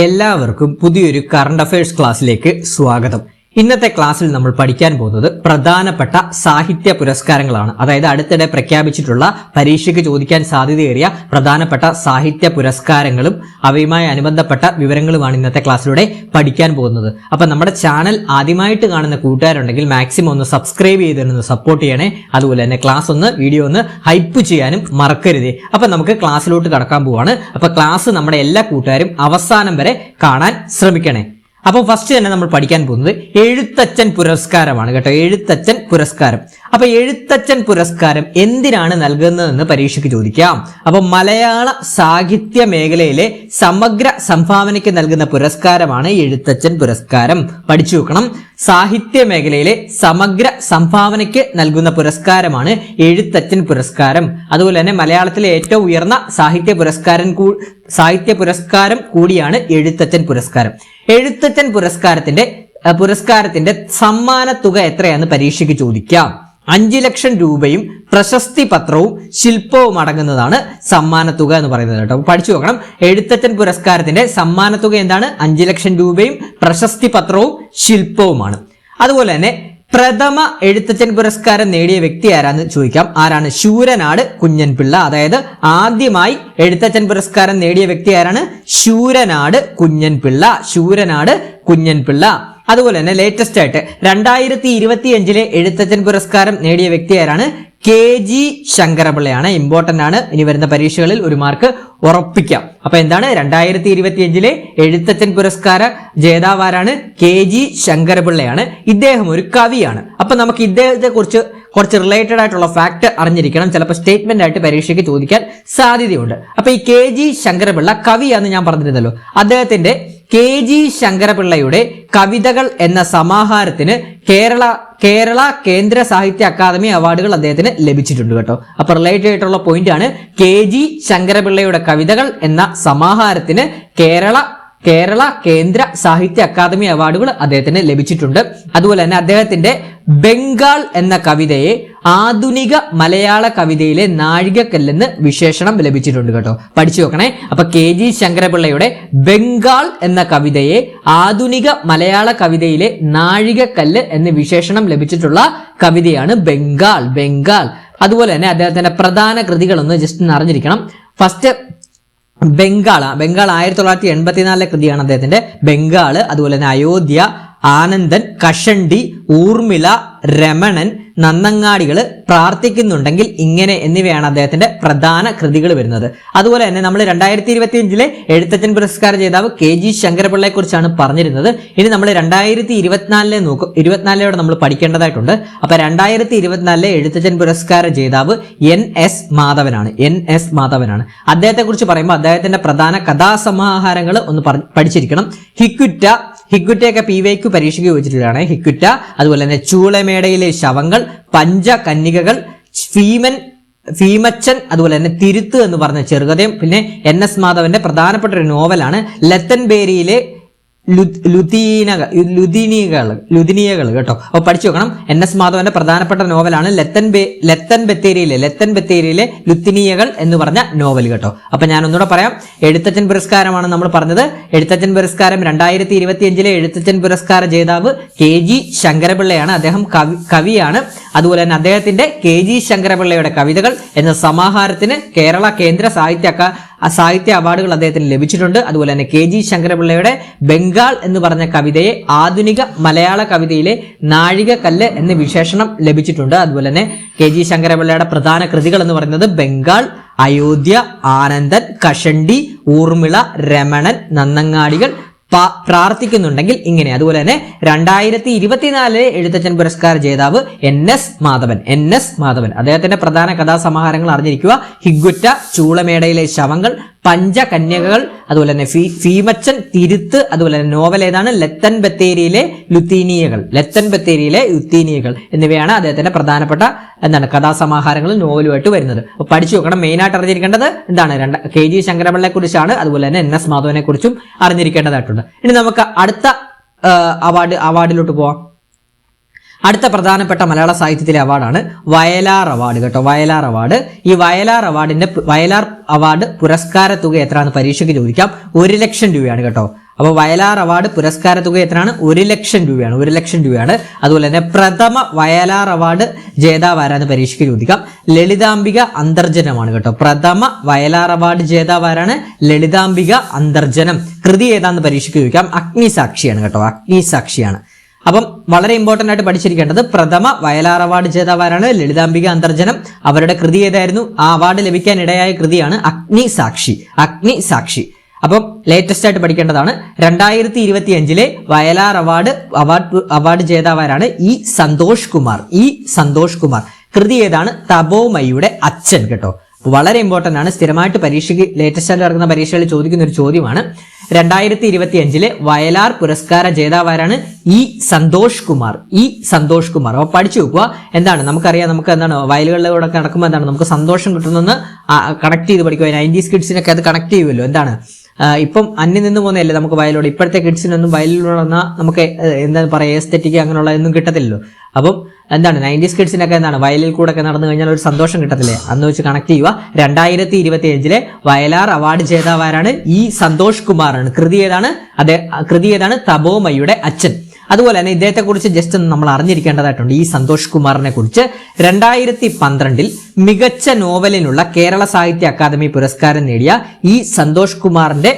എല്ലാവർക്കും പുതിയൊരു current affairs ക്ലാസ്സിലേക്ക് സ്വാഗതം. ഇന്നത്തെ ക്ലാസ്സിൽ നമ്മൾ പഠിക്കാൻ പോകുന്നത് പ്രധാനപ്പെട്ട സാഹിത്യ പുരസ്കാരങ്ങളാണ്. അതായത് അടുത്തിടെ പ്രഖ്യാപിച്ചിട്ടുള്ള പരീക്ഷയ്ക്ക് ചോദിക്കാൻ സാധ്യതയേറിയ പ്രധാനപ്പെട്ട സാഹിത്യ പുരസ്കാരങ്ങളും അവയുമായി അനുബന്ധപ്പെട്ട വിവരങ്ങളുമാണ് ഇന്നത്തെ ക്ലാസ്സിലൂടെ പഠിക്കാൻ പോകുന്നത്. അപ്പൊ നമ്മുടെ ചാനൽ ആദ്യമായിട്ട് കാണുന്ന കൂട്ടുകാരുണ്ടെങ്കിൽ മാക്സിമം ഒന്ന് സബ്സ്ക്രൈബ് ചെയ്തിരുന്ന് സപ്പോർട്ട് ചെയ്യണേ. അതുപോലെ തന്നെ വീഡിയോ ഒന്ന് ഹൈപ്പ് ചെയ്യാനും മറക്കരുതേ. അപ്പൊ നമുക്ക് ക്ലാസ്സിലോട്ട് കടക്കാൻ പോവാണ്. അപ്പൊ ക്ലാസ് നമ്മുടെ എല്ലാ കൂട്ടുകാരും അവസാനം വരെ കാണാൻ ശ്രമിക്കണേ. അപ്പൊ ഫസ്റ്റ് തന്നെ നമ്മൾ പഠിക്കാൻ പോകുന്നത് എഴുത്തച്ഛൻ പുരസ്കാരമാണ് കേട്ടോ. എഴുത്തച്ഛൻ പുരസ്കാരം. അപ്പൊ എഴുത്തച്ഛൻ പുരസ്കാരം എന്തിനാണ് നൽകുന്നതെന്ന് പരീക്ഷയ്ക്ക് ചോദിക്കാം. അപ്പൊ മലയാള സാഹിത്യ മേഖലയിലെ സമഗ്ര സംഭാവനയ്ക്ക് നൽകുന്ന പുരസ്കാരമാണ് എഴുത്തച്ഛൻ പുരസ്കാരം. പഠിച്ചു വെക്കണം. സാഹിത്യ മേഖലയിലെ സമഗ്ര സംഭാവനയ്ക്ക് നൽകുന്ന പുരസ്കാരമാണ് എഴുത്തച്ഛൻ പുരസ്കാരം. അതുപോലെ തന്നെ മലയാളത്തിലെ ഏറ്റവും ഉയർന്ന സാഹിത്യ പുരസ്കാരം കൂടിയാണ് എഴുത്തച്ഛൻ പുരസ്കാരം. എഴുത്തച്ഛൻ പുരസ്കാരത്തിന്റെ സമ്മാന തുക എത്രയാണെന്ന് പരീക്ഷയ്ക്ക് ചോദിക്കാം. 5 ലക്ഷം രൂപയും പ്രശസ്തി പത്രവും ശില്പവും അടങ്ങുന്നതാണ് സമ്മാന തുക എന്ന് പറയുന്നത് കേട്ടോ. പഠിച്ചു നോക്കണം. എഴുത്തച്ഛൻ പുരസ്കാരത്തിന്റെ സമ്മാന തുക എന്താണ്? 5 ലക്ഷം രൂപയും പ്രശസ്തി പത്രവും ശില്പവുമാണ്. അതുപോലെ തന്നെ പ്രഥമ എഴുത്തച്ഛൻ പുരസ്കാരം നേടിയ വ്യക്തി ആരാന്ന് ചോദിക്കാം. ആരാണ്? ശൂരനാട് കുഞ്ഞൻപിള്ള. അതായത് ആദ്യമായി എഴുത്തച്ഛൻ പുരസ്കാരം നേടിയ വ്യക്തി ആരാണ്? ശൂരനാട് കുഞ്ഞൻപിള്ള. അതുപോലെ തന്നെ ലേറ്റസ്റ്റ് ആയിട്ട് 2025 എഴുത്തച്ഛൻ പുരസ്കാരം നേടിയ വ്യക്തി ആരാണ്? KG ശങ്കരപിള്ളയാണ്. ഇമ്പോർട്ടന്റ് ആണ്. ഇനി വരുന്ന പരീക്ഷകളിൽ ഒരു മാർക്ക് ഉറപ്പിക്കാം. അപ്പൊ എന്താണ്? 2025 എഴുത്തച്ഛൻ പുരസ്കാര ജേതാവ് ആരാണ്? KG ശങ്കരപിള്ളയാണ്. ഇദ്ദേഹം ഒരു കവിയാണ്. അപ്പൊ നമുക്ക് ഇദ്ദേഹത്തെ കുറിച്ച് കുറച്ച് റിലേറ്റഡ് ആയിട്ടുള്ള ഫാക്ട് അറിഞ്ഞിരിക്കണം. ചിലപ്പോൾ സ്റ്റേറ്റ്മെന്റ് ആയിട്ട് പരീക്ഷയ്ക്ക് ചോദിക്കാൻ സാധ്യതയുണ്ട്. അപ്പൊ ഈ KG ശങ്കരപിള്ള കവിയാന്ന് ഞാൻ പറഞ്ഞിരുന്നല്ലോ. അദ്ദേഹത്തിന്റെ KG ശങ്കരപിള്ളയുടെ കവിതകൾ എന്ന സമാഹാരത്തിന് കേരള കേന്ദ്ര സാഹിത്യ അക്കാദമി അവാർഡുകൾ അദ്ദേഹത്തിന് ലഭിച്ചിട്ടുണ്ട് കേട്ടോ. അപ്പൊ റിലേറ്റഡ് ആയിട്ടുള്ള പോയിന്റ് ആണ്. KG ശങ്കരപിള്ളയുടെ കവിതകൾ എന്ന സമാഹാരത്തിന് കേരള കേന്ദ്ര സാഹിത്യ അക്കാദമി അവാർഡുകൾ അദ്ദേഹത്തിന് ലഭിച്ചിട്ടുണ്ട്. അതുപോലെ തന്നെ അദ്ദേഹത്തിന്റെ ബംഗാൾ എന്ന കവിതയെ ആധുനിക മലയാള കവിതയിലെ നാഴികക്കല്ലെന്ന് വിശേഷണം ലഭിച്ചിട്ടുണ്ട് കേട്ടോ. പഠിച്ചു നോക്കണേ. അപ്പൊ KG ശങ്കരപിള്ളയുടെ ബംഗാൾ എന്ന കവിതയെ ആധുനിക മലയാള കവിതയിലെ നാഴികക്കല്ല് എന്ന് വിശേഷണം ലഭിച്ചിട്ടുള്ള കവിതയാണ് ബംഗാൾ. അതുപോലെ തന്നെ അദ്ദേഹത്തിന്റെ പ്രധാന കൃതികളൊന്ന് ജസ്റ്റ് അറിഞ്ഞിരിക്കണം. ഫസ്റ്റ് ബംഗാൾ 1984 കൃതിയാണ് അദ്ദേഹത്തിന്റെ ബംഗാൾ. അതുപോലെ തന്നെ അയോധ്യ, ആനന്ദൻ, കഷണ്ടി, ഊർമിള, രമണൻ, നന്നങ്ങാടികൾ, പ്രാർത്ഥിക്കുന്നുണ്ടെങ്കിൽ ഇങ്ങനെ എന്നിവയാണ് അദ്ദേഹത്തിന്റെ പ്രധാന കൃതികൾ വരുന്നത്. അതുപോലെ തന്നെ നമ്മൾ 2025 എഴുത്തച്ഛൻ പുരസ്കാര ജേതാവ് KG ശങ്കരപിള്ളയെ കുറിച്ചാണ് പറഞ്ഞിരുന്നത്. ഇനി നമ്മൾ 2024 നോക്കും. 24 നമ്മൾ പഠിക്കേണ്ടതായിട്ടുണ്ട്. അപ്പൊ 2024 എഴുത്തച്ഛൻ പുരസ്കാര ജേതാവ് NS മാധവനാണ്. അദ്ദേഹത്തെ കുറിച്ച് പറയുമ്പോൾ അദ്ദേഹത്തിന്റെ പ്രധാന കഥാസമാഹാരങ്ങൾ ഒന്ന് പഠിച്ചിരിക്കണം. ഹിക്കുറ്റയൊക്കെ PYQ പരീക്ഷയ്ക്ക് ചോദിച്ചിട്ടുള്ളതാണ്. ഹിക്കുറ്റ, അതുപോലെ തന്നെ ചൂളമേടയിലെ ശവങ്ങൾ, പഞ്ചകന്യകകൾ, ഭീമച്ചൻ, അതുപോലെ തന്നെ തിരുത്ത് എന്ന് പറഞ്ഞ ചെറുകഥയും, പിന്നെ NS മാധവന്റെ പ്രധാനപ്പെട്ട ഒരു നോവലാണ് ലത്തൻബേരിയിലെ ലുദിനിയകൾ കേട്ടോ. അപ്പൊ പഠിച്ചു നോക്കണം. NS മാധവന്റെ പ്രധാനപ്പെട്ട നോവലാണ് ലത്തൻ ബത്തേരിയിലെ ലുത്തിനിയകൾ എന്ന് പറഞ്ഞ നോവൽ കേട്ടോ. അപ്പൊ ഞാൻ ഒന്നുകൂടെ പറയാം. എഴുത്തച്ഛൻ പുരസ്കാരമാണ് നമ്മൾ പറഞ്ഞത്. എഴുത്തച്ഛൻ പുരസ്കാരം 2025 എഴുത്തച്ഛൻ പുരസ്കാര ജേതാവ് KG ശങ്കരപിള്ളയാണ്. അദ്ദേഹം കവിയാണ്. അതുപോലെ തന്നെ അദ്ദേഹത്തിന്റെ KG ശങ്കരപിള്ളയുടെ കവിതകൾ എന്ന സമാഹാരത്തിന് കേരള കേന്ദ്ര സാഹിത്യ അവാർഡുകൾ അദ്ദേഹത്തിന് ലഭിച്ചിട്ടുണ്ട്. അതുപോലെ തന്നെ KG ശങ്കരപിള്ളയുടെ ബംഗാൾ എന്ന് പറഞ്ഞ കവിതയെ ആധുനിക മലയാള കവിതയിലെ നാഴികക്കല്ല് എന്ന് വിശേഷണം ലഭിച്ചിട്ടുണ്ട്. അതുപോലെ തന്നെ KG ശങ്കരപിള്ളയുടെ പ്രധാന കൃതികൾ എന്ന് പറയുന്നത് ബംഗാൾ, അയോധ്യ, ആനന്ദൻ, കഷണ്ടി, ഊർമിള, രമണൻ, നന്നങ്ങാടികൾ, പ്രാർത്ഥിക്കുന്നുണ്ടെങ്കിൽ ഇങ്ങനെ. അതുപോലെ തന്നെ 2024 എഴുത്തച്ഛൻ പുരസ്കാര ജേതാവ് NS മാധവൻ. അദ്ദേഹത്തിന്റെ പ്രധാന കഥാസമാഹാരങ്ങൾ അറിഞ്ഞിരിക്കുക. ഹിക്കുറ്റ, ചൂളമേടയിലെ ശവങ്ങൾ, പഞ്ചകന്യകകൾ, അതുപോലെ തന്നെ ഭീമച്ചൻ, തിരുത്ത്, അതുപോലെ തന്നെ നോവൽ ഏതാണ്? ലത്തൻ ബത്തേരിയിലെ ലുത്തീനിയകൾ എന്നിവയാണ് അദ്ദേഹത്തിന്റെ പ്രധാനപ്പെട്ട കഥാസമാഹാരങ്ങളും നോവലുമായിട്ട് വരുന്നത്. അപ്പൊ പഠിച്ചു നോക്കണം. മെയിനായിട്ട് അറിഞ്ഞിരിക്കേണ്ടത് എന്താണ്? KG ശങ്കരപിള്ളയെ കുറിച്ചാണ്. അതുപോലെ തന്നെ NS മാധവനെ കുറിച്ചും അറിഞ്ഞിരിക്കേണ്ടതായിട്ടുണ്ട്. ഇനി നമുക്ക് അടുത്ത അവാർഡിലോട്ട് പോവാം. അടുത്ത പ്രധാനപ്പെട്ട മലയാള സാഹിത്യത്തിലെ അവാർഡാണ് വയലാർ അവാർഡ് കേട്ടോ. വയലാർ അവാർഡ് പുരസ്കാര തുക എത്രയാണെന്ന് പരീക്ഷയ്ക്ക് ചോദിക്കാം. 1 ലക്ഷം രൂപയാണ് കേട്ടോ. അപ്പോൾ വയലാർ അവാർഡ് പുരസ്കാര തുക എത്രയാണ്? 1,00,000 രൂപയാണ്. 1,00,000 രൂപയാണ്. അതുപോലെ തന്നെ പ്രഥമ വയലാർ അവാർഡ് ജേതാവ് ആരാന്ന് പരീക്ഷയ്ക്ക് ചോദിക്കാം. ലളിതാംബിക അന്തർജനമാണ് കേട്ടോ. പ്രഥമ വയലാർ അവാർഡ് ജേതാവ് ആരാണ്? ലളിതാംബിക അന്തർജനം. കൃതി ഏതാന്ന് പരീക്ഷയ്ക്ക് ചോദിക്കാം. അഗ്നിസാക്ഷിയാണ് കേട്ടോ. അഗ്നിസാക്ഷിയാണ്. അപ്പം വളരെ ഇമ്പോർട്ടന്റ് ആയിട്ട് പഠിച്ചിരിക്കേണ്ടത് പ്രഥമ വയലാർ അവാർഡ് ജേതാവാരാണ്? ലളിതാംബിക അന്തർജനം. അവരുടെ കൃതി ഏതായിരുന്നു? ആ അവാർഡ് ലഭിക്കാൻ ഇടയായ കൃതിയാണ് അഗ്നിസാക്ഷി. അഗ്നിസാക്ഷി. അപ്പം ലേറ്റസ്റ്റ് ആയിട്ട് പഠിക്കേണ്ടതാണ്. 2025 വയലാർ അവാർഡ് ജേതാവാരാണ്? സന്തോഷ് കുമാർ. കൃതി ഏതാണ്? തപോമയുടെ അച്ഛൻ കേട്ടോ. വളരെ ഇമ്പോർട്ടന്റ് ആണ്. സ്ഥിരമായിട്ട് പരീക്ഷയ്ക്ക് ലേറ്റസ്റ്റ് ആയിട്ട് നടക്കുന്ന പരീക്ഷകളിൽ ചോദിക്കുന്ന ഒരു ചോദ്യമാണ്. 2025 വയലാർ പുരസ്കാര ജേതാവാരാണ്? സന്തോഷ് കുമാർ. അപ്പൊ പഠിച്ചു വെക്കുക. എന്താണ് നമുക്കറിയാം, നമുക്ക് എന്താണ് വയലുകളിലൂടെ നടക്കുമ്പോൾ എന്താണ് നമുക്ക് സന്തോഷം കിട്ടുന്നെന്ന് കണക്ട് ചെയ്ത് പഠിക്കുക. 90s കിഡ്സിനൊക്കെ അത് കണക്ട് ചെയ്യുമല്ലോ. എന്താണ് ഇപ്പം അന്യം നിന്ന് പോകുന്നതല്ലേ നമുക്ക് വയലോട്. ഇപ്പോഴത്തെ കിഡ്സിനൊന്നും വയലിലൂടെ വന്നാൽ നമുക്ക് എന്താ പറയുക എസ്തെറ്റിക് അങ്ങനെയുള്ള ഒന്നും കിട്ടത്തില്ലല്ലോ. അപ്പം എന്താണ് 90s കിഡ്സിനൊക്കെ എന്താണ് വയലിൽ കൂടെ ഒക്കെ നടന്നു കഴിഞ്ഞാൽ ഒരു സന്തോഷം കിട്ടത്തില്ലേ? അന്ന് വെച്ച് കണക്ട് ചെയ്യുക. 2025 വയലാർ അവാർഡ് ജേതാവാരാണ്? സന്തോഷ് കുമാറാണ്. കൃതി ഏതാണ്? തപോമയുടെ അച്ഛൻ. അതുപോലെ തന്നെ ഇദ്ദേഹത്തെ കുറിച്ച് ജസ്റ്റ് നമ്മൾ അറിഞ്ഞിരിക്കേണ്ടതായിട്ടുണ്ട്. സന്തോഷ് കുമാറിനെ കുറിച്ച് 2012 മികച്ച നോവലിനുള്ള കേരള സാഹിത്യ അക്കാദമി പുരസ്കാരം നേടിയ സന്തോഷ് കുമാറിന്റെ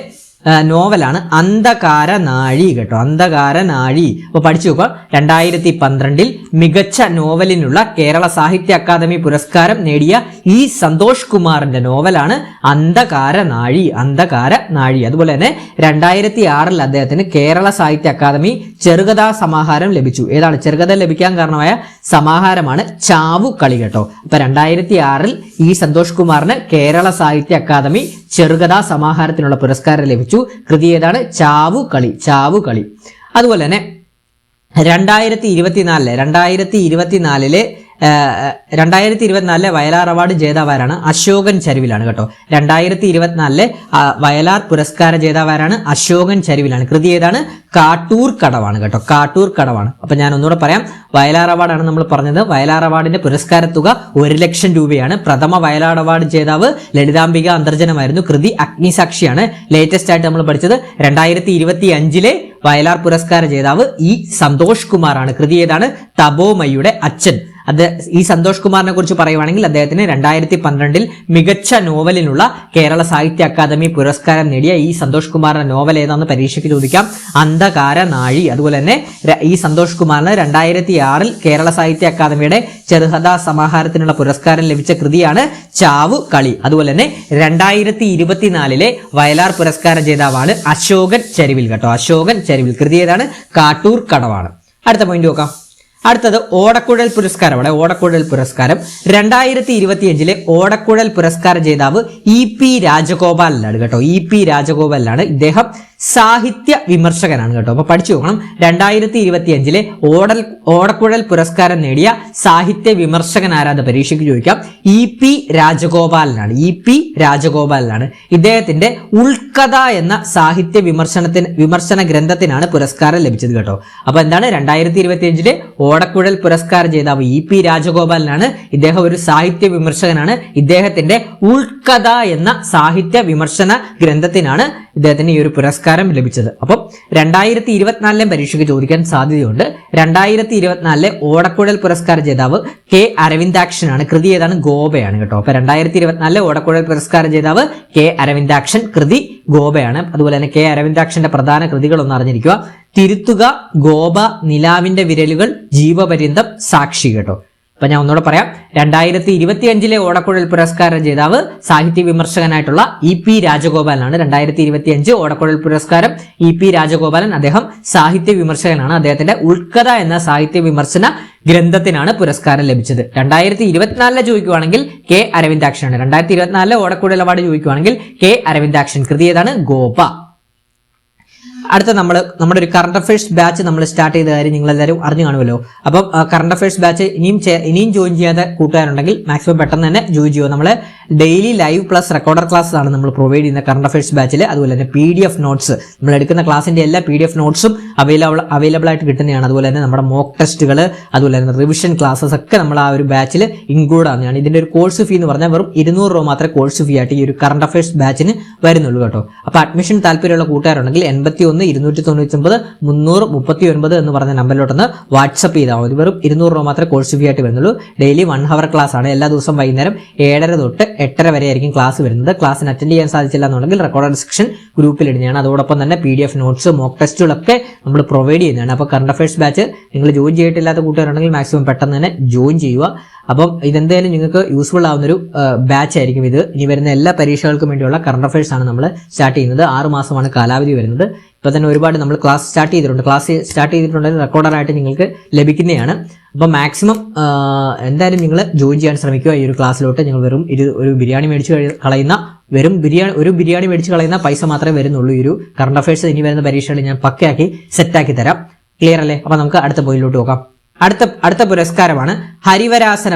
നോവലാണ് അന്ധകാരനാഴി കേട്ടോ. അന്ധകാരനാഴി. അപ്പൊ പഠിച്ചു നോക്കുക. 2012 മികച്ച നോവലിനുള്ള കേരള സാഹിത്യ അക്കാദമി പുരസ്കാരം നേടിയ സന്തോഷ് കുമാറിന്റെ നോവലാണ് അന്ധകാരനാഴി. അതുപോലെ തന്നെ 2006 അദ്ദേഹത്തിന് കേരള സാഹിത്യ അക്കാദമി ചെറുകഥാ സമാഹാരം ലഭിച്ചു. ഏതാണ് ചെറുകഥ ലഭിക്കാൻ കാരണമായ സമാഹാരമാണ് ചാവുകളി കേട്ടോ. അപ്പൊ 2006 സന്തോഷ് കുമാറിന് കേരള സാഹിത്യ അക്കാദമി ചെറുകഥാ സമാഹാരത്തിനുള്ള പുരസ്കാരം ലഭിച്ചു. കൃതി ഏതാണ്? ചാവുകളി. അതുപോലെ തന്നെ 2024 വയലാർ അവാർഡ് ജേതാവാരാണ്? അശോകൻ ചരുവിലാണ് കേട്ടോ. 2024 വയലാർ പുരസ്കാര ജേതാവാരാണ്? അശോകൻ ചരുവിലാണ്. കൃതി ഏതാണ്? കാട്ടൂർ കടവാണ് കേട്ടോ. കാട്ടൂർ കടവാണ്. അപ്പൊ ഞാൻ ഒന്നുകൂടെ പറയാം. വയലാർ അവാർഡാണ് നമ്മൾ പറഞ്ഞത്. വയലാർ അവാർഡിന്റെ പുരസ്കാര തുക 1,00,000 രൂപയാണ്. പ്രഥമ വയലാർ അവാർഡ് ജേതാവ് ലളിതാംബിക അന്തർജനമായിരുന്നു. കൃതി അഗ്നിസാക്ഷിയാണ്. ലേറ്റസ്റ്റ് ആയിട്ട് നമ്മൾ പഠിച്ചത് 2025 വയലാർ പുരസ്കാര ജേതാവ് സന്തോഷ് കുമാറാണ്. കൃതി ഏതാണ്? തപോമയുടെ അച്ഛൻ. സന്തോഷ് കുമാറിനെ കുറിച്ച് പറയുവാണെങ്കിൽ അദ്ദേഹത്തിന് 2012 മികച്ച നോവലിനുള്ള കേരള സാഹിത്യ അക്കാദമി പുരസ്കാരം നേടിയ സന്തോഷ് കുമാറിന്റെ നോവൽ ഏതാണെന്ന് പരീക്ഷയ്ക്ക് ചോദിക്കാം. അന്ധകാരനാഴി. അതുപോലെ തന്നെ സന്തോഷ് കുമാറിന് 2006 കേരള സാഹിത്യ അക്കാദമിയുടെ ചെറുകഥാ സമാഹാരത്തിനുള്ള പുരസ്കാരം ലഭിച്ച കൃതിയാണ് ചാവുകളി. അതുപോലെ തന്നെ 2024 വയലാർ പുരസ്കാര ജേതാവാണ് അശോകൻ ചരുവിൽ കേട്ടോ. അശോകൻ ചരുവിൽ. കൃതി ഏതാണ്? കാട്ടൂർ കടവാണ്. അടുത്ത പോയിന്റ് നോക്കാം. അടുത്തത് ഓടക്കുഴൽ പുരസ്കാരമാണ്. ഓടക്കുഴൽ പുരസ്കാരം 2025 ഓടക്കുഴൽ പുരസ്കാര ജേതാവ് രാജഗോപാലനാണ് കേട്ടോ. രാജഗോപാലനാണ്. ഇദ്ദേഹം സാഹിത്യ വിമർശകനാണ് കേട്ടോ. അപ്പൊ പഠിച്ചു നോക്കണം. 2025 ഓടക്കുഴൽ പുരസ്കാരം നേടിയ സാഹിത്യ വിമർശകൻ ആരാധ പരീക്ഷയ്ക്ക് ചോദിക്കാം. രാജഗോപാലനാണ്. ഇദ്ദേഹത്തിന്റെ ഉൾക്കഥ എന്ന സാഹിത്യ വിമർശന ഗ്രന്ഥത്തിനാണ് പുരസ്കാരം ലഭിച്ചത് കേട്ടോ. അപ്പൊ എന്താണ് 2025 ഓടക്കുഴൽ പുരസ്കാര ജേതാവ് രാജഗോപാലനാണ്. ഇദ്ദേഹം ഒരു സാഹിത്യ വിമർശകനാണ്. ഇദ്ദേഹത്തിന്റെ ഉൾക്കഥ എന്ന സാഹിത്യ വിമർശന ഗ്രന്ഥത്തിനാണ് ഇദ്ദേഹത്തിന് ഈ ഒരു പുരസ്കാരം ലഭിച്ചത്. അപ്പം 2024 പരീക്ഷയ്ക്ക് ചോദിക്കാൻ സാധ്യതയുണ്ട്. 2024 ഓടക്കുഴൽ പുരസ്കാര ജേതാവ് അരവിന്ദാക്ഷനാണ്. കൃതി ഏതാണ്? ഗോപയാണ് കേട്ടോ. അപ്പൊ 2024 ഓടക്കുഴൽ പുരസ്കാര ജേതാവ് അരവിന്ദാക്ഷൻ. കൃതി ഗോപയാണ്. അതുപോലെ തന്നെ അരവിന്ദാക്ഷന്റെ പ്രധാന കൃതികൾ ഒന്ന് അറിഞ്ഞിരിക്കുക. തിരുത്തുക, ഗോപ, നിലാവിന്റെ വിരലുകൾ, ജീവപര്യന്തം, സാക്ഷി കേട്ടോ. അപ്പൊ ഞാൻ ഒന്നുകൂടെ പറയാം. 2025 ഓടക്കുഴൽ പുരസ്കാര ജേതാവ് സാഹിത്യ വിമർശകനായിട്ടുള്ള രാജഗോപാലനാണ്. 2025 ഓടക്കുഴൽ പുരസ്കാരം രാജഗോപാലൻ. അദ്ദേഹം സാഹിത്യ വിമർശകനാണ്. അദ്ദേഹത്തിന്റെ ഉൾക്കഥ എന്ന സാഹിത്യ വിമർശന ഗ്രന്ഥത്തിനാണ് പുരസ്കാരം ലഭിച്ചത്. 2024 ചോദിക്കുവാണെങ്കിൽ അരവിന്ദാക്ഷനാണ്. 2024 ഓടക്കുഴൽ അവാർഡ് ചോദിക്കുവാണെങ്കിൽ അരവിന്ദാക്ഷൻ. കൃതി ഏതാണ്? ഗോപ. അടുത്ത നമ്മുടെ ഒരു കറണ്ട് അഫയേഴ്സ് ബാച്ച് നമ്മൾ സ്റ്റാർട്ട് ചെയ്ത കാര്യം നിങ്ങൾ എല്ലാവരും അറിഞ്ഞു കാണുമല്ലോ. അപ്പം കറണ്ട് അഫയേഴ്സ് ബാച്ച് ഇനിയും ജോയിൻ ചെയ്യാത്ത കൂട്ടുകാരുണ്ടെങ്കിൽ മാക്സിമം പെട്ടെന്ന് തന്നെ ജോയിൻ ചെയ്യുമോ. നമ്മൾ daily live plus recorder class ആണ് നമ്മൾ പ്രൊവൈഡ് ചെയ്യുന്ന കറണ്ട് അഫയേഴ്സ് ബാച്ചിൽ. അതുപോലെ തന്നെ PDF നോട്ട്സ്, നമ്മൾ എടുക്കുന്ന ക്ലാസിന്റെ എല്ലാ PDF നോട്ട്സും അവൈലബിൾ ആയിട്ട് കിട്ടുന്നതാണ്. അതുപോലെ തന്നെ നമ്മുടെ മോക്ക് ടെസ്റ്റുകൾ, അതുപോലെ തന്നെ റിവിഷൻ ക്ലാസ്സസ് ഒക്കെ നമ്മൾ ആ ഒരു ബാച്ചിൽ ഇൻക്ലൂഡ് ആവുന്നതാണ്. ഇതിന്റെ ഒരു കോഴ്സ് ഫീ എന്ന് പറഞ്ഞാൽ വെറും 200 രൂപ മാത്രമേ കോഴ്സ് ഫീ ആയിട്ട് ഈ ഒരു കറണ്ട് അഫയേഴ്സ് ബാച്ചിന് വരുന്നുള്ളൂ കേട്ടോ. അപ്പോൾ അഡ്മിഷൻ താല്പര്യമുള്ള കൂട്ടുകാരുണ്ടെങ്കിൽ 81 91 299 339 എന്ന് പറഞ്ഞ നമ്പറിലോട്ടൊന്ന് വാട്സപ്പ് ചെയ്താൽ മതി. വെറും 200 രൂപ മാത്രമേ കോഴ്സ് ഫീ ആയിട്ട് വരുന്നുള്ളൂ. ഡെയിലി 1 hour ക്ലാസ് ആണ്. എല്ലാ ദിവസവും വൈകുന്നേരം 7:30 തൊട്ട് 8:30 വരെ ആയിരിക്കും ക്ലാസ് വരുന്നത്. ക്ലാസ്സിന് അറ്റൻഡ് ചെയ്യാൻ സാധിച്ചില്ല എന്നുണ്ടെങ്കിൽ റെക്കോർഡഡ് സെക്ഷൻ ഗ്രൂപ്പിൽ ഇടുന്നതാണ്. അതോടൊപ്പം തന്നെ PDF നോട്ട്സ്, മോക്ക് ടെസ്റ്റുകളൊക്കെ നമ്മൾ പ്രൊവൈഡ് ചെയ്യുന്നതാണ്. അപ്പോൾ കറണ്ട് അഫയേഴ്സ് ബാച്ച് നിങ്ങൾ ജോയിൻ ചെയ്തിട്ടില്ലാത്ത കൂട്ടുകാരുണ്ടെങ്കിൽ മാക്സിമം പെട്ടെന്ന് തന്നെ ജോയിൻ ചെയ്യുക. അപ്പം ഇതെന്തായാലും നിങ്ങൾക്ക് യൂസ്ഫുൾ ആവുന്നൊരു ബാച്ച് ആയിരിക്കും ഇത്. ഇനി വരുന്ന എല്ലാ പരീക്ഷകൾക്കും വേണ്ടിയുള്ള കറണ്ട് അഫയേഴ്സ് ആണ് നമ്മൾ സ്റ്റാർട്ട് ചെയ്യുന്നത്. 6 മാസമാണ് കാലാവധി വരുന്നത്. ഇപ്പോൾ തന്നെ ഒരുപാട് നമ്മൾ ക്ലാസ് സ്റ്റാർട്ട് ചെയ്തിട്ടുണ്ടെങ്കിൽ റെക്കോർഡറായിട്ട് നിങ്ങൾക്ക് ലഭിക്കുന്നതാണ്. അപ്പോൾ മാക്സിമം എന്തായാലും നിങ്ങൾ ജോയിൻ ചെയ്യാൻ ശ്രമിക്കുക ഈ ഒരു ക്ലാസ്സിലോട്ട്. നിങ്ങൾ വെറും ഒരു ബിരിയാണി മേടിച്ച് കളയുന്ന ഒരു ബിരിയാണി മേടിച്ച് കളയുന്ന പൈസ മാത്രമേ വരുന്നുള്ളൂ. ഈ ഒരു കറണ്ട് അഫയേഴ്സ് ഇനി വരുന്ന പരീക്ഷകൾ ഞാൻ പക്കയാക്കി സെറ്റാക്കി തരാം. ക്ലിയർ അല്ലേ? അപ്പോൾ നമുക്ക് അടുത്ത പോയിന്റിലോട്ട് നോക്കാം. അടുത്ത പുരസ്കാരമാണ് ഹരിവരാസന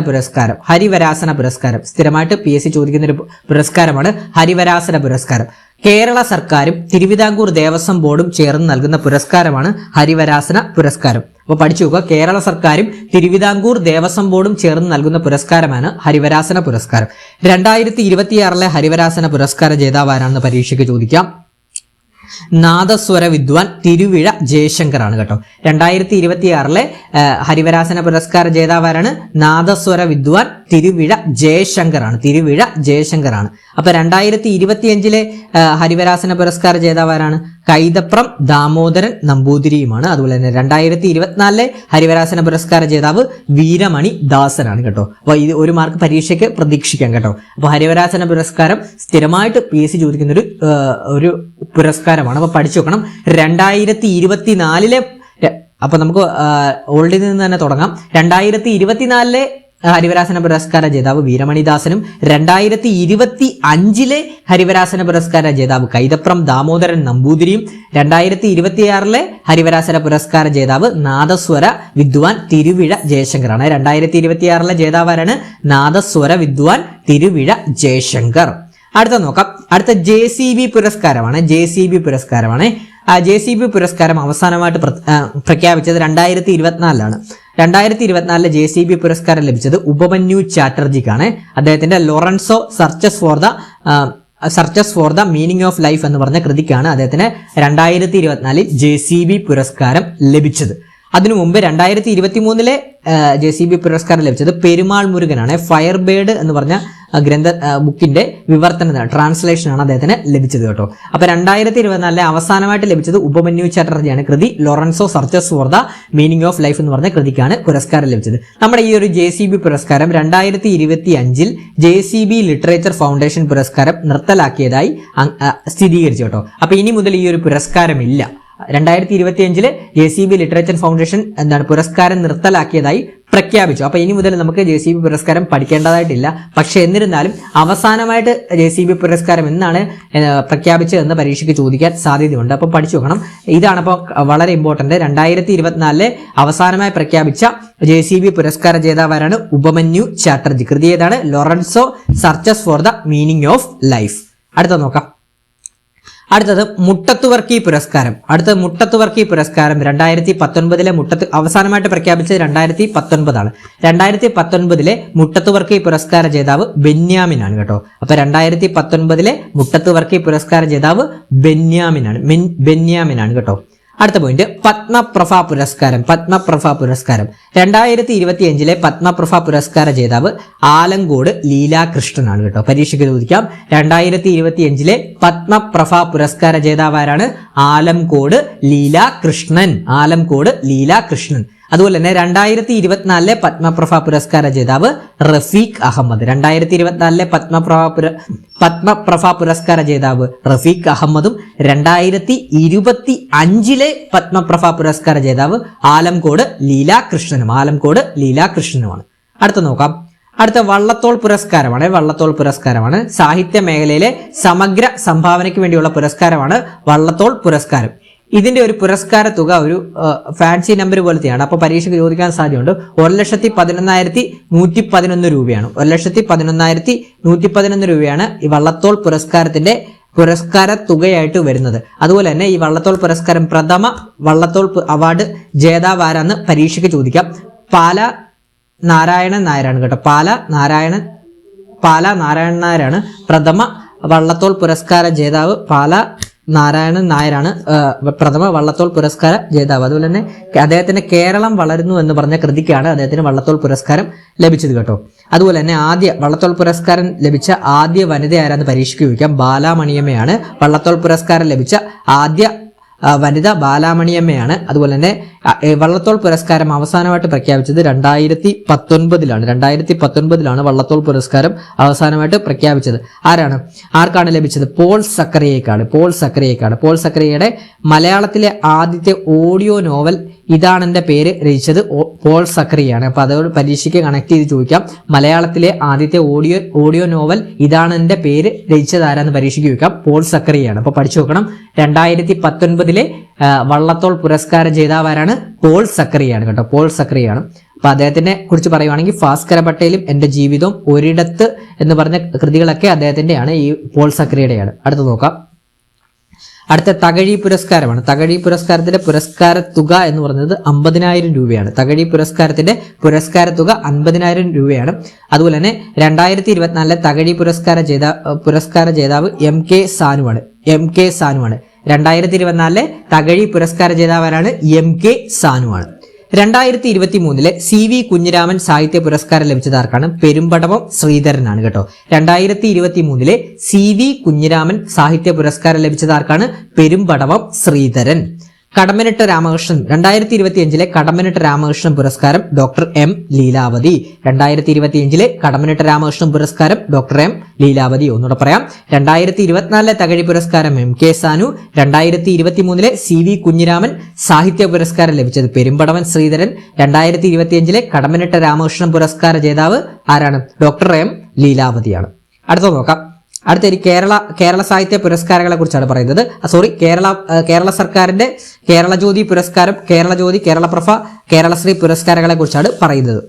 പുരസ്കാരം. സ്ഥിരമായിട്ട് PSC ചോദിക്കുന്ന ഒരു പുരസ്കാരമാണ് ഹരിവരാസന പുരസ്കാരം. കേരള സർക്കാരും തിരുവിതാംകൂർ ദേവസ്വം ബോർഡും ചേർന്ന് നൽകുന്ന പുരസ്കാരമാണ് ഹരിവരാസന പുരസ്കാരം. അപ്പോൾ പഠിച്ചു നോക്കുക. കേരള സർക്കാരും തിരുവിതാംകൂർ ദേവസ്വം ബോർഡും ചേർന്ന് നൽകുന്ന പുരസ്കാരമാണ് ഹരിവരാസന പുരസ്കാരം. 2026 ഹരിവരാസന പുരസ്കാര ജേതാവാരാണെന്ന് പരീക്ഷയ്ക്ക് ചോദിക്കാം. നാദസ്വര വിദ്വാൻ തിരുവിഴ ജയശങ്കർ ആണ് കേട്ടോ. 2026 ഹരിവരാസന പുരസ്കാര ജേതാവാരാണ്? നാദസ്വര വിദ്വാൻ തിരുവിഴ ജയശങ്കർ ആണ്. അപ്പൊ 2025 ഹരിവരാസന പുരസ്കാര ജേതാവാരാണ്? കൈതപ്രം ദാമോദരൻ നമ്പൂതിരിയുമാണ്. അതുപോലെ തന്നെ 2024 ഹരിവരാസന പുരസ്കാര ജേതാവ് വീരമണി ദാസനാണ് കേട്ടോ. അപ്പൊ ഇത് 1 മാർക്ക് പരീക്ഷയ്ക്ക് പ്രതീക്ഷിക്കാം കേട്ടോ. അപ്പൊ ഹരിവരാസന പുരസ്കാരം സ്ഥിരമായിട്ട് PSC ചോദിക്കുന്ന ഒരു പുരസ്കാരമാണ്. അപ്പൊ പഠിച്ചു നോക്കണം. 2024 അപ്പൊ നമുക്ക് ഓൾഡിൽ നിന്ന് തന്നെ തുടങ്ങാം. 2024 ഹരിവരാസന പുരസ്കാര ജേതാവ് വീരമണിദാസനും 2025 ഹരിവരാസന പുരസ്കാര ജേതാവ് കൈതപ്രം ദാമോദരൻ നമ്പൂതിരിയും 2026 ഹരിവരാസന പുരസ്കാര ജേതാവ് നാദസ്വര വിദ്വാൻ തിരുവിഴ ജയശങ്കറാണ്. 2026 ജേതാവാരാണ്? നാദസ്വര വിദ്വാൻ തിരുവിഴ ജയശങ്കർ. അടുത്ത നോക്കാം. അടുത്ത JCB പുരസ്കാരമാണ്. JCB പുരസ്കാരം അവസാനമായിട്ട് പ്രഖ്യാപിച്ചത് 2024 JCB പുരസ്കാരം ലഭിച്ചത് ഉപമന്യു ചാറ്റർജിക്കാണ്. അദ്ദേഹത്തിന്റെ Lorenzo Searches for the Meaning of Life എന്ന് പറഞ്ഞ കൃതിക്കാണ് അദ്ദേഹത്തിന് 2024 JCB പുരസ്കാരം ലഭിച്ചത്. അതിനു മുമ്പ് 2023 JCB പുരസ്കാരം ലഭിച്ചത് പെരുമാൾ മുരുകനാണ്. ഫയർ ബേർഡ് എന്ന് പറഞ്ഞ ബുക്കിന്റെ വിവർത്തന ട്രാൻസ്ലേഷൻ ആണ് അദ്ദേഹത്തിന് ലഭിച്ചത് കേട്ടോ. അപ്പൊ 2024 അവസാനമായിട്ട് ലഭിച്ചത് ഉപമന്യു ചാറ്റർജിയാണ്. കൃതി Lorenzo Searches for the Meaning of Life എന്ന് പറഞ്ഞ കൃതിക്കാണ് പുരസ്കാരം ലഭിച്ചത്. നമ്മുടെ ഈ ഒരു JCB പുരസ്കാരം 2025 JCB ലിറ്ററേച്ചർ ഫൗണ്ടേഷൻ പുരസ്കാരം നിർത്തലാക്കിയതായി സ്ഥിരീകരിച്ചു കേട്ടോ. അപ്പൊ ഇനി മുതൽ ഈ ഒരു പുരസ്കാരം ഇല്ല. 2025 JCB ലിറ്ററേച്ചർ ഫൗണ്ടേഷൻ പുരസ്കാരം നിർത്തലാക്കിയതായി പ്രഖ്യാപിച്ചു. അപ്പൊ ഇനി മുതൽ നമുക്ക് JCB പുരസ്കാരം പഠിക്കേണ്ടതായിട്ടില്ല. പക്ഷെ എന്നിരുന്നാലും അവസാനമായിട്ട് JCB പുരസ്കാരം എന്നാണ് പ്രഖ്യാപിച്ചതെന്ന് പരീക്ഷയ്ക്ക് ചോദിക്കാൻ സാധ്യതയുണ്ട്. അപ്പൊ പഠിച്ചു നോക്കണം. ഇതാണ് അപ്പോൾ വളരെ ഇമ്പോർട്ടന്റ്. 2024 അവസാനമായി പ്രഖ്യാപിച്ച JCB പുരസ്കാര ജേതാവാരാണ്? ഉപമന്യു ചാറ്റർജി. കൃതി ഏതാണ്? Lorenzo Searches for the Meaning of Life. അടുത്ത നോക്കാം. അടുത്തത് മുട്ടത്തുവർക്കി പുരസ്കാരം. 2019 അവസാനമായിട്ട് പ്രഖ്യാപിച്ചത് 2019 2019 മുട്ടത്തുവർക്കി പുരസ്കാര ജേതാവ് ബെന്യാമിനാണ് കേട്ടോ. അപ്പൊ 2019 മുട്ടത്തുവർക്കി പുരസ്കാര ജേതാവ് ബെന്യാമിനാണ് കേട്ടോ. അടുത്ത പോയിന്റ് പത്മപ്രഭ പുരസ്കാരം. 2025 പത്മപ്രഭ പുരസ്കാര ജേതാവ് ആലങ്കോട് ലീലാകൃഷ്ണനാണ് കേട്ടോ. പരീക്ഷയ്ക്ക് ചോദിക്കാം. 2025 പത്മപ്രഭ പുരസ്കാര ജേതാവാരാണ്? ആലംകോട് ലീലാകൃഷ്ണൻ. അതുപോലെ തന്നെ 2024 പത്മപ്രഭ പുരസ്കാര ജേതാവ് റഫീഖ് അഹമ്മദ്. 2024 പത്മപ്രഭ പുരസ്കാര ജേതാവ് റഫീഖ് അഹമ്മദും 2025 പത്മപ്രഭ പുരസ്കാര ജേതാവ് ആലംകോട് ലീലാകൃഷ്ണനുമാണ്. അടുത്ത നോക്കാം. അടുത്ത വള്ളത്തോൾ പുരസ്കാരമാണ്. സാഹിത്യ മേഖലയിലെ സമഗ്ര സംഭാവനയ്ക്ക് വേണ്ടിയുള്ള പുരസ്കാരമാണ് വള്ളത്തോൾ പുരസ്കാരം. ഇതിന്റെ ഒരു പുരസ്കാര തുക ഒരു ഫാൻസി നമ്പർ പോലത്തെയാണ്. അപ്പൊ പരീക്ഷയ്ക്ക് ചോദിക്കാൻ സാധ്യതയുണ്ട്. 1,11,111 രൂപയാണ്. 1,11,111 രൂപയാണ് ഈ വള്ളത്തോൾ പുരസ്കാരത്തിന്റെ പുരസ്കാര തുകയായിട്ട് വരുന്നത്. അതുപോലെ തന്നെ ഈ വള്ളത്തോൾ പുരസ്കാരം പ്രഥമ വള്ളത്തോൾ അവാർഡ് ജേതാവാരാന്ന് പരീക്ഷയ്ക്ക് ചോദിക്കാം. പാല നാരായണൻ നായരാണ് കേട്ടോ. പാല നാരായണൻ നായരാണ് പ്രഥമ വള്ളത്തോൾ പുരസ്കാര ജേതാവ്. പാല നാരായണൻ നായരാണ് പ്രഥമ വള്ളത്തോൾ പുരസ്കാര ജേതാവ്. അതുപോലെ തന്നെ അദ്ദേഹത്തിന്റെ കേരളം വളരുന്നു എന്ന് പറഞ്ഞ കൃതിക്കാണ് അദ്ദേഹത്തിന് വള്ളത്തോൾ പുരസ്കാരം ലഭിച്ചത് കേട്ടോ. അതുപോലെ തന്നെ ആദ്യ വള്ളത്തോൾ പുരസ്കാരം ലഭിച്ച ആദ്യ വനിത ആരാന്ന് പരീക്ഷയ്ക്ക് ചോദിക്കാം. ബാലാമണിയമ്മയാണ് വള്ളത്തോൾ പുരസ്കാരം ലഭിച്ച ആദ്യ വനിത ബാലാമണിയമ്മയാണ്. അതുപോലെ തന്നെ വള്ളത്തോൾ പുരസ്കാരം അവസാനമായിട്ട് പ്രഖ്യാപിച്ചത് 2019 2019 വള്ളത്തോൾ പുരസ്കാരം അവസാനമായിട്ട് പ്രഖ്യാപിച്ചത്. ആർക്കാണ് ലഭിച്ചത്? പോൾ സക്കറിയയ്ക്കാണ്. പോൾ സക്കറിയയുടെ മലയാളത്തിലെ ആദ്യത്തെ ഓഡിയോ നോവൽ ഇതാണ് എന്റെ പേര് രചിച്ചത് പോൾ സക്കറിയാണ്. അപ്പൊ അതോട് പരീക്ഷയ്ക്ക് കണക്ട് ചെയ്ത് ചോദിക്കാം. മലയാളത്തിലെ ആദ്യത്തെ ഓഡിയോ നോവൽ ഇതാണ് എന്റെ പേര് രചിച്ചത് ആരാന്ന് പരീക്ഷയ്ക്ക് ചോദിക്കാം. പോൾ സക്കറിയാണ്. അപ്പൊ പഠിച്ചു നോക്കണം. 2019 വള്ളത്തോൾ പുരസ്കാര ജേതാവാരാണ്? പോൾ സക്കറിയാണ് കേട്ടോ. പോൾ സക്കറിയാണ്. അപ്പൊ അദ്ദേഹത്തിനെ കുറിച്ച് പറയുവാണെങ്കിൽ ഭാസ്കര പട്ടേലും എന്റെ ജീവിതവും ഒരിടത്ത് എന്ന് പറഞ്ഞ കൃതികളൊക്കെ അദ്ദേഹത്തിന്റെയാണ്. ഈ പോൾ സക്കറിയുടെയാണ്. അടുത്ത് നോക്കാം. അടുത്ത തകഴി പുരസ്കാരമാണ്. തകഴി പുരസ്കാരത്തിന്റെ പുരസ്കാര തുക എന്ന് പറയുന്നത് 50,000 രൂപയാണ്. തകഴി പുരസ്കാരത്തിന്റെ പുരസ്കാര തുക 50,000 രൂപയാണ്. അതുപോലെ തന്നെ 2024 തകഴി പുരസ്കാര ജേതാവ് MK സാനുവാണ്. 2024 തകഴി പുരസ്കാര ജേതാവാരാണ്? MK സാനുവാണ്. 2023 CV കുഞ്ഞിരാമൻ സാഹിത്യ പുരസ്കാരം ലഭിച്ചത് ആർക്കാണ്? പെരുമ്പടവം ശ്രീധരനാണ് കേട്ടോ. 2023 CV കുഞ്ഞിരാമൻ സാഹിത്യ പുരസ്കാരം ലഭിച്ചത് ആർക്കാണ്? പെരുമ്പടവം ശ്രീധരൻ. കടമ്മനിട്ട രാമകൃഷ്ണൻ 2025 കടമ്മനിട്ട രാമകൃഷ്ണൻ പുരസ്കാരം ഡോക്ടർ M ലീലാവതി. 2025 കടമ്മനിട്ട രാമകൃഷ്ണൻ പുരസ്കാരം ഡോക്ടർ M ലീലാവതി. ഒന്നുകൂടെ പറയാം. 2024 തകഴി പുരസ്കാരം MK സാനു. 2023 CV കുഞ്ഞിരാമൻ സാഹിത്യ പുരസ്കാരം ലഭിച്ചത് പെരുമ്പടവൻ ശ്രീധരൻ. 2025 കടമ്മനിട്ട രാമകൃഷ്ണൻ പുരസ്കാര ജേതാവ് ആരാണ്? Doctor M ലീലാവതിയാണ്. അടുത്ത നോക്കാം. അടുത്തൊരു കേരള സാഹിത്യ പുരസ്കാരങ്ങളെ കുറിച്ചാണ് പറയുന്നത്. കേരള സർക്കാരിന്റെ കേരള ജ്യോതി പുരസ്കാരം, കേരള ജ്യോതി, കേരളപ്രഭ, കേരളശ്രീ പുരസ്കാരങ്ങളെ കുറിച്ചാണ് പറയുന്നത്.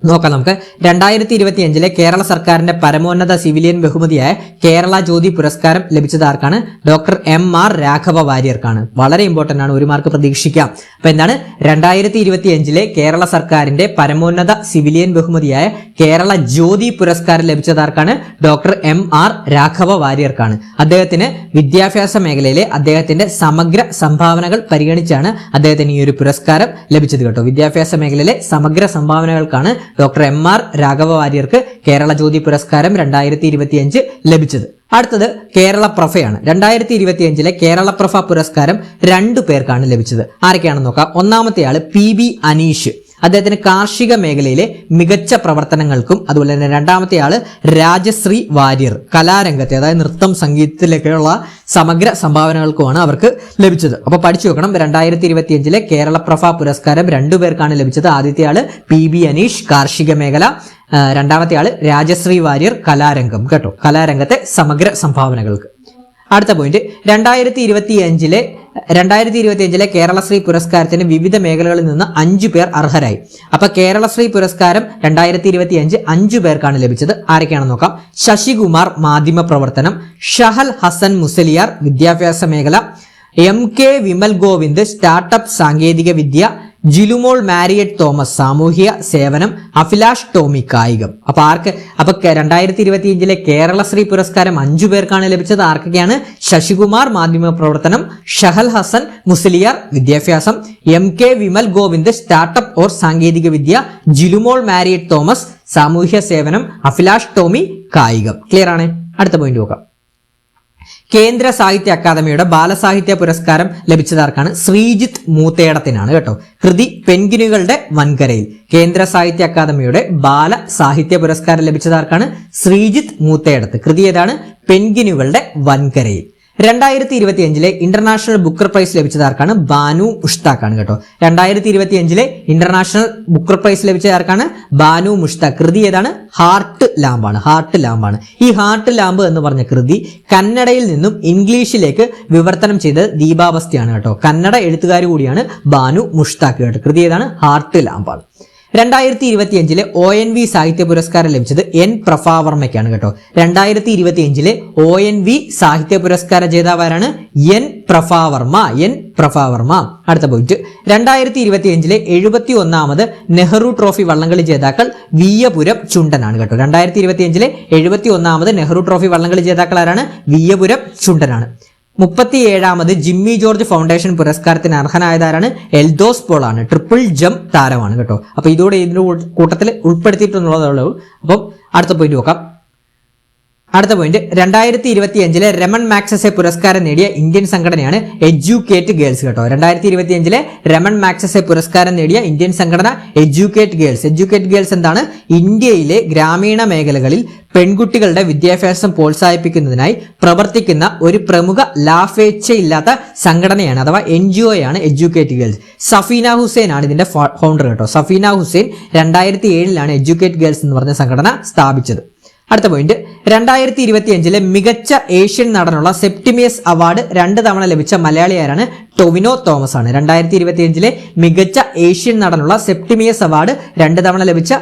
നോക്കാം നമുക്ക്. 2025 കേരള സർക്കാരിന്റെ പരമോന്നത സിവിലിയൻ ബഹുമതിയായ കേരള ജ്യോതി പുരസ്കാരം ലഭിച്ചത് ആർക്കാണ്? ഡോക്ടർ MR രാഘവ വാര്യർക്കാണ്. വളരെ ഇമ്പോർട്ടന്റ് ആണ്, 1 മാർക്ക് പ്രതീക്ഷിക്കാം. അപ്പൊ എന്താണ്? 2025 കേരള സർക്കാരിന്റെ പരമോന്നത സിവിലിയൻ ബഹുമതിയായ കേരള ജ്യോതി പുരസ്കാരം ലഭിച്ചത് ആർക്കാണ്? ഡോക്ടർ MR രാഘവ വാര്യർക്കാണ്. അദ്ദേഹത്തിന് വിദ്യാഭ്യാസ മേഖലയിലെ അദ്ദേഹത്തിന്റെ സമഗ്ര സംഭാവനകൾ പരിഗണിച്ചാണ് അദ്ദേഹത്തിന് ഈ ഒരു പുരസ്കാരം ലഭിച്ചത് കേട്ടോ. വിദ്യാഭ്യാസ മേഖലയിലെ സമഗ്ര സംഭാവനകൾക്കാണ് ഡോക്ടർ MR രാഘവ വാര്യർക്ക് കേരള ജ്യോതി പുരസ്കാരം 2025 ലഭിച്ചത്. അടുത്തത് കേരളപ്രഭയാണ്. 2025 കേരളപ്രഭ പുരസ്കാരം 2 പേർക്കാണ് ലഭിച്ചത്. ആരൊക്കെയാണെന്ന് നോക്കാം. ഒന്നാമത്തെ ആള് PB അനീഷ്. അദ്ദേഹത്തിന് കാർഷിക മേഖലയിലെ മികച്ച പ്രവർത്തനങ്ങൾക്കും, അതുപോലെ തന്നെ രണ്ടാമത്തെ ആള് രാജശ്രീ വാര്യർ, കലാരംഗത്തെ അതായത് നൃത്തം സംഗീതത്തിലേക്കുള്ള സമഗ്ര സംഭാവനകൾക്കുമാണ് അവർക്ക് ലഭിച്ചത്. അപ്പൊ പഠിച്ചു വെക്കണം. 2025 കേരളപ്രഭ പുരസ്കാരം 2 പേർക്കാണ് ലഭിച്ചത്. ആദ്യത്തെ ആള് PB അനീഷ്, കാർഷിക മേഖല. രണ്ടാമത്തെ ആള് രാജശ്രീ വാര്യർ, കലാരംഗം കേട്ടോ. കലാരംഗത്തെ സമഗ്ര സംഭാവനകൾക്ക്. അടുത്ത പോയിന്റ്, 2025 കേരളശ്രീ പുരസ്കാരത്തിന് വിവിധ മേഖലകളിൽ നിന്ന് 5 പേർ അർഹരായി. അപ്പൊ കേരളശ്രീ പുരസ്കാരം 2025 5 പേർക്കാണ് ലഭിച്ചത്. ആരൊക്കെയാണെന്ന് നോക്കാം. ശശികുമാർ മാധ്യമ പ്രവർത്തനം, ഷഹൽ ഹസൻ മുസലിയാർ വിദ്യാഭ്യാസ മേഖല, MK വിമൽ ഗോവിന്ദ് സ്റ്റാർട്ടപ്പ് സാങ്കേതിക വിദ്യ, ജിലുമോൾ മാരിയറ്റ് തോമസ് സാമൂഹ്യ സേവനം, അഭിലാഷ് ടോമി കായികം. അപ്പൊ 2025 കേരളശ്രീ പുരസ്കാരം 5 പേർക്കാണ് ലഭിച്ചത്. ആർക്കൊക്കെയാണ്? ശശികുമാർ മാധ്യമ പ്രവർത്തനം, ഷഹൽ ഹസൻ മുസലിയാർ വിദ്യാഭ്യാസം, MK Vimal Govind startup or സാങ്കേതിക വിദ്യ, ജിലുമോൾ മാരിയറ്റ് തോമസ് സാമൂഹ്യ സേവനം, അഭിലാഷ് ടോമി കായികം. ക്ലിയർ ആണ്. അടുത്ത പോയിന്റ് നോക്കാം. കേന്ദ്ര സാഹിത്യ അക്കാദമിയുടെ ബാലസാഹിത്യ പുരസ്കാരം ലഭിച്ചതാർക്കാണ്? ശ്രീജിത്ത് മൂത്തേടത്തിനാണ് കേട്ടോ. കൃതി പെൻഗ്വിനുകളുടെ വൻകരയിൽ. കേന്ദ്ര സാഹിത്യ അക്കാദമിയുടെ ബാലസാഹിത്യ പുരസ്കാരം ലഭിച്ചതാർക്കാണ്? ശ്രീജിത്ത് മൂത്തേടത്ത്. കൃതി ഏതാണ്? പെൻഗ്വിനുകളുടെ വൻകരയിൽ. 2025 ഇന്റർനാഷണൽ ബുക്കർ പ്രൈസ് ലഭിച്ചതാർക്കാണ്? ബാനു മുഷ്താഖാണ് കേട്ടോ. 2025 ഇന്റർനാഷണൽ ബുക്കർ പ്രൈസ് ലഭിച്ചതാർക്കാണ്? ബാനു മുഷ്താഖ്. കൃതി ഏതാണ്? ഹാർട്ട് ലാമ്പാണ്. ഈ ഹാർട്ട് ലാമ്പ് എന്ന് പറഞ്ഞ കൃതി കന്നഡയിൽ നിന്നും ഇംഗ്ലീഷിലേക്ക് വിവർത്തനം ചെയ്തത് ദീപാവസ്ഥയാണ് കേട്ടോ. കന്നഡ എഴുത്തുകാരി കൂടിയാണ് ബാനു മുഷ്താഖ് കേട്ടോ. കൃതി ഏതാണ്? ഹാർട്ട് ലാമ്പാണ്. 2025 ONV സാഹിത്യ പുരസ്കാരം ലഭിച്ചത് N പ്രഭാവർമ്മയ്ക്കാണ് കേട്ടോ. 2025 ONV സാഹിത്യ പുരസ്കാര ജേതാവാരാണ്? N പ്രഭാവർമ്മ. അടുത്ത പോയിന്റ്, 2025 71ാമത് നെഹ്റു ട്രോഫി വള്ളംകളി ജേതാക്കൾ വിയ്യപുരം ചുണ്ടനാണ് കേട്ടോ. 2025 71ാമത് നെഹ്റു ട്രോഫി വള്ളംകളി ജേതാക്കൾ ആരാണ്? വിയ്യപുരം ചുണ്ടനാണ്. 37ാമത് ജിമ്മി ജോർജ് ഫൗണ്ടേഷൻ പുരസ്കാരത്തിന് അർഹനായതാരാണ്? എൽദോസ് പോൾ ആണ്. ട്രിപ്പിൾ ജംപ് താരമാണ് കേട്ടോ. അപ്പൊ ഇതോടെ ഇതിന്റെ കൂട്ടത്തിൽ ഉൾപ്പെടുത്തിയിട്ടുള്ളതേ. അപ്പം അടുത്ത പോയിന്റ് നോക്കാം. അടുത്ത പോയിന്റ് 2025 രമൺ മാഗ്സസെ പുരസ്കാരം നേടിയ ഇന്ത്യൻ സംഘടനയാണ് എഡ്യൂക്കേറ്റ് ഗേൾസ് കേട്ടോ. 2025 രമൺ മാഗ്സസെ പുരസ്കാരം നേടിയ ഇന്ത്യൻ സംഘടന എഡ്യൂക്കേറ്റ് ഗേൾസ്. എഡ്യൂക്കേറ്റ് ഗേൾസ് എന്താണ്? ഇന്ത്യയിലെ ഗ്രാമീണ മേഖലകളിൽ പെൺകുട്ടികളുടെ വിദ്യാഭ്യാസം പ്രോത്സാഹിപ്പിക്കുന്നതിനായി പ്രവർത്തിക്കുന്ന ഒരു പ്രമുഖ ലാഭേച്ഛയില്ലാത്ത സംഘടനയാണ്, അഥവാ NGO ആണ് എഡ്യൂക്കേറ്റ് ഗേൾസ്. സഫീന ഹുസൈൻ ആണ് ഇതിന്റെ ഫൗണ്ടർ കേട്ടോ. സഫീന ഹുസൈൻ 2007 എഡ്യൂക്കേറ്റ് ഗേൾസ് എന്ന് പറഞ്ഞ സംഘടന സ്ഥാപിച്ചത്. അടുത്ത പോയിന്റ് 2025 മികച്ച ഏഷ്യൻ നടനുള്ള സെപ്റ്റിമിയസ് അവാർഡ് 2 തവണ ലഭിച്ച മലയാളിയാരാണ്? ടൊവിനോ തോമസ് ആണ്. 2025 മികച്ച ഏഷ്യൻ നടനുള്ള സെപ്റ്റിമിയസ് അവാർഡ് 2 തവണ ലഭിച്ച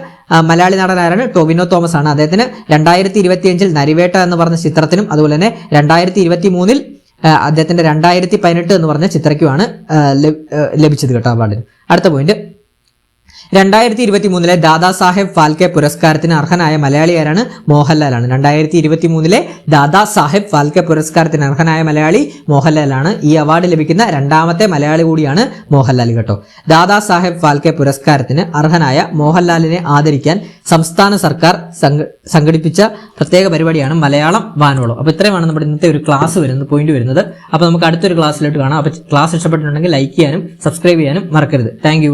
മലയാളി നടനാരാണ്? ടൊവിനോ തോമസ് ആണ്. അദ്ദേഹത്തിന് 2025 നരിവേട്ട എന്ന് പറഞ്ഞ ചിത്രത്തിനും അതുപോലെ തന്നെ 2023 അദ്ദേഹത്തിന്റെ 2018 എന്ന് പറഞ്ഞ ചിത്രയ്ക്കുമാണ് ലഭിച്ചത് കേട്ടോ അവാർഡിന്. അടുത്ത പോയിന്റ് 2023 ദാദാ സാഹേബ് ഫാൽക്കെ പുരസ്കാരത്തിന് അർഹനായ മലയാളിയാരാണ്? മോഹൻലാലാണ്. 2023 ദാദാ സാഹേബ് ഫാൽക്കെ പുരസ്കാരത്തിന് അർഹനായ മലയാളി മോഹൻലാലാണ്. ഈ അവാർഡ് ലഭിക്കുന്ന 2ാമത്തെ മലയാളി കൂടിയാണ് മോഹൻലാൽ കേട്ടോ. ദാദാ സാഹേബ് ഫാൽക്കെ പുരസ്കാരത്തിന് അർഹനായ മോഹൻലാലിനെ ആദരിക്കാൻ സംസ്ഥാന സർക്കാർ സംഘടിപ്പിച്ച പ്രത്യേക പരിപാടിയാണ് മലയാളം വാനോളം. അപ്പൊ ഇത്രയുമാണ് നമ്മുടെ ഇന്നത്തെ ഒരു ക്ലാസ് പോയിന്റ് വരുന്നത്. അപ്പൊ നമുക്ക് അടുത്തൊരു ക്ലാസ്സിലോട്ട് കാണാം. അപ്പൊ ക്ലാസ് ഇഷ്ടപ്പെട്ടിട്ടുണ്ടെങ്കിൽ ലൈക്ക് ചെയ്യാനും സബ്സ്ക്രൈബ് ചെയ്യാനും മറക്കരുത്. Thank you.